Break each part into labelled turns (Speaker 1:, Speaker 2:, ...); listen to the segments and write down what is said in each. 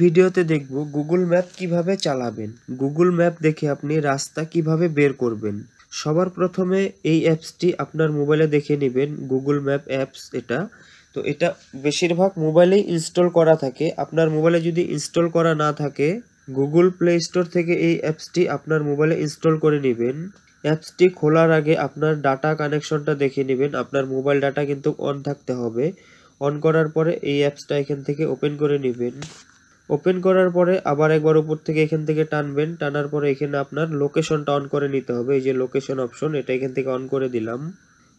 Speaker 1: ভিডিওতে দেখব Google map কিভাবে চালাবেন। গুগল ম্যাপ দেখে আপনি রাস্তা কিভাবে বের করবেন। সবার প্রথমে এই অ্যাপসটি আপনার মোবাইলে দেখে নেবেন। গুগল ম্যাপ অ্যাপস এটা। তো এটা বেশিরভাগ মোবাইলেই ইনস্টল করা থাকে। আপনার মোবাইলে যদি ইনস্টল করা না থাকে, গুগল প্লে স্টোর থেকে এই অ্যাপসটি আপনার মোবাইলে ইনস্টল করে নেবেন। অ্যাপসটি খোলার আগে আপনার ডাটা কানেকশনটা দেখে নেবেন। আপনার মোবাইল ডাটা কিন্তু অন থাকতে হবে। অন করার পরে এই অ্যাপসটা এখান থেকে ওপেন করে নেবেন। ওপেন করার পরে আবার একবার উপর থেকে এখান থেকে টানবেন। টানার পরে এখানে আপনার লোকেশনটা অন করে নিতে হবে। এই যে লোকেশন অপশন, এটা এখান থেকে অন করে দিলাম।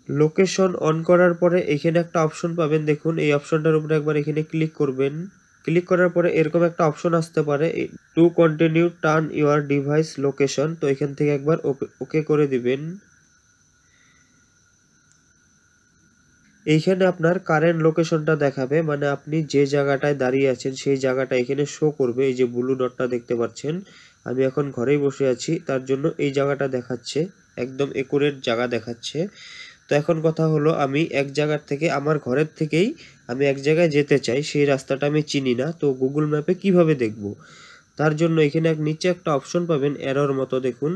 Speaker 1: লোকেশন অন করার পরে এখানে একটা অপশন পাবেন, দেখুন এই অপশনটার উপরে একবার এখানে ক্লিক করবেন। ক্লিক করার পরে এরকম একটা অপশন আসতে পারে, to continue turn your device location. তো এখান থেকে একবার ওকে করে দিবেন। এইখানে আপনার কারেন্ট লোকেশনটা দেখাবে, মানে আপনি যে জায়গাটায় দাঁড়িয়ে আছেন সেই জায়গাটা এখানে শো করবে। এই যে ব্লু ডটটা দেখতে পাচ্ছেন, আমি এখন ঘরেই বসে আছি, তার জন্য এই জায়গাটা দেখাচ্ছে, একদম একুরেট জায়গা দেখাচ্ছে। তো এখন কথা হলো, আমি এক জায়গার থেকে আমার ঘরের থেকেই আমি এক জায়গায় যেতে চাই, সেই রাস্তাটা আমি চিনি না। তো গুগল ম্যাপে কিভাবে দেখব? তার জন্য এখানে নিচে একটা অপশন পাবেন অ্যারোর মতো, দেখুন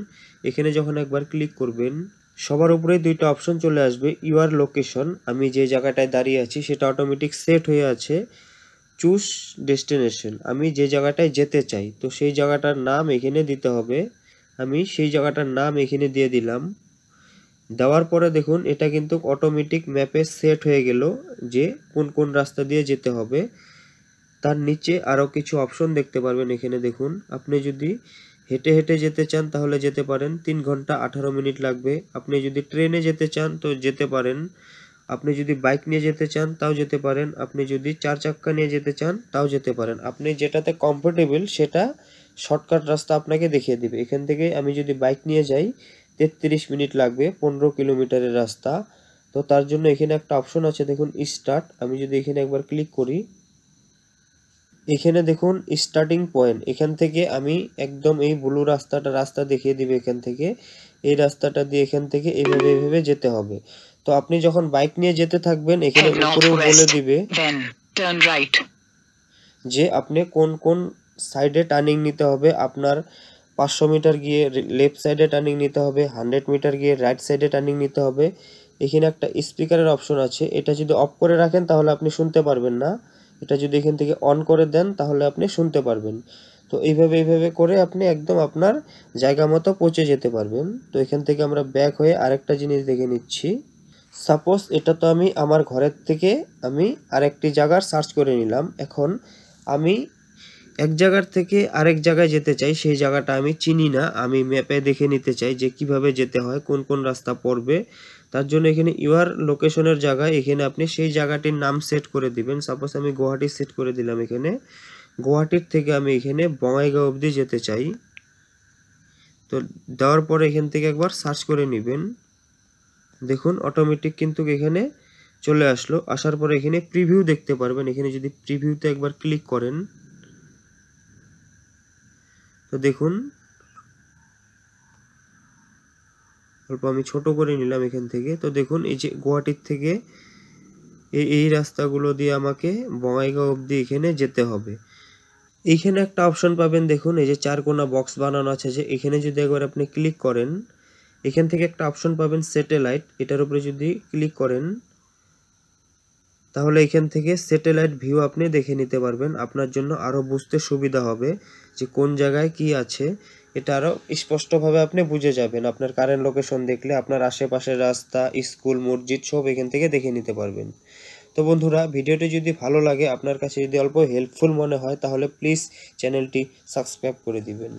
Speaker 1: এখানে যখন একবার ক্লিক করবেন সবার উপরে দুইটা অপশন চলে আসবে। ইউর লোকেশন, আমি যে জায়গাটায় দাঁড়িয়ে আছি সেটা অটোমেটিক সেট হয়ে আছে। চুজ ডেস্টিনেশন, আমি যে জায়গাটায় যেতে চাই তো সেই জায়গাটার নাম এখানে দিতে হবে। আমি সেই জায়গাটার নাম এখানে দিয়ে দিলাম। দেওয়ার পরে দেখুন এটা কিন্তু অটোমেটিক ম্যাপে সেট হয়ে গেল যে কোন কোন রাস্তা দিয়ে যেতে হবে। তার নিচে আরও কিছু অপশন দেখতে পারবেন। এখানে দেখুন, আপনি যদি হেঁটে হেঁটে যেতে চান তাহলে যেতে পারেন, 3 ঘন্টা 18 মিনিট লাগবে। আপনি যদি ট্রেনে যেতে চান তো যেতে পারেন। আপনি যদি বাইক নিয়ে যেতে চান তাও যেতে পারেন। আপনি যদি 4 চাক্কা নিয়ে যেতে চান তাও যেতে পারেন। আপনি যেটাতে কমফোর্টেবল সেটা শর্টকাট রাস্তা আপনাকে দেখিয়ে দিবে। এখান থেকে আমি যদি বাইক নিয়ে যাই 33 মিনিট লাগবে, 15 কিলোমিটারের রাস্তা। তো তার জন্য এখানে একটা অপশন আছে, দেখুন স্টার্ট। আমি যদি এখানে একবার ক্লিক করি, এখানে দেখুন স্টার্টিং পয়েন্ট, এখান থেকে আমি একদম এই ব্লু রাস্তা দেখিয়ে দিবে। এখান থেকে এই রাস্তাটা দিয়ে এখান থেকে এইভাবে যেতে হবে। তো আপনি যখন বাইক নিয়ে যেতে থাকবেন এখানে উপরেও বলে দিবে যে আপনি কোন কোন সাইডে টার্নিং নিতে হবে। আপনার 500 মিটার গিয়ে লেফট সাইডে টার্নিং নিতে হবে, 100 মিটার গিয়ে রাইট সাইডে টার্নিং নিতে হবে। এখানে একটা স্পিকারের অপশন আছে, এটা যদি অফ করে রাখেন তাহলে আপনি শুনতে পারবেন না। এটা যদি এখান থেকে অন করে দেন তাহলে আপনি শুনতে পারবেন। তো এইভাবে করে আপনি একদম আপনার জায়গা মতো পৌঁছে যেতে পারবেন। তো এখান থেকে আমরা ব্যাক হয়ে আরেকটা জিনিস দেখে নিচ্ছি। সাপোজ এটা তো আমি আমার ঘরের থেকে আমি আরেকটি জায়গার সার্চ করে নিলাম। এখন আমি এক জায়গার থেকে আরেক জায়গায় যেতে চাই, সেই জায়গাটা আমি চিনি না, আমি ম্যাপে দেখে নিতে চাই যে কিভাবে যেতে হয়, কোন কোন রাস্তা পড়বে। তার জন্য এখানে ইউর লোকেশনের জায়গায় এখানে আপনি সেই জায়গাটির নাম সেট করে দিবেন। সাপোজ আমি গুয়াহাটি সেট করে দিলাম। এখানে গুয়াহাটির থেকে আমি এখানে বঙাইগাঁও অবধি যেতে চাই। তো দেওয়ার পরে এখান থেকে একবার সার্চ করে নেবেন। দেখুন অটোমেটিক কিন্তু এখানে চলে আসলো। আসার পরে এখানে প্রিভিউ দেখতে পারবেন। এখানে যদি প্রিভিউতে একবার ক্লিক করেন তো দেখুন, অল্প আমি ছোট করে নিলাম এখান থেকে। তো দেখুন এই যে গুয়াহাটির থেকে এই রাস্তাগুলো দিয়ে আমাকে বঙাইগাঁও অবধি এখানে যেতে হবে। এইখানে একটা অপশন পাবেন, দেখুন এই যে 4 কোনা বক্স বানানো আছে, যে এখানে যদি একবার আপনি ক্লিক করেন এখান থেকে একটা অপশন পাবেন স্যাটেলাইট। এটার উপরে যদি ক্লিক করেন তাহলে এখান থেকে স্যাটেলাইট ভিউ আপনি দেখে নিতে পারবেন। আপনার জন্য আরও বুঝতে সুবিধা হবে যে কোন জায়গায় কি আছে। এটা আরও স্পষ্টভাবে আপনি বুঝে যাবেন। আপনার কারেন্ট লোকেশন দেখলে আপনার আশেপাশের রাস্তা, স্কুল, মসজিদ সব এখান থেকে দেখে নিতে পারবেন। তো বন্ধুরা, ভিডিওটি যদি ভালো লাগে, আপনার কাছে যদি অল্প হেল্পফুল মনে হয় তাহলে প্লিজ চ্যানেলটি সাবস্ক্রাইব করে দিবেন।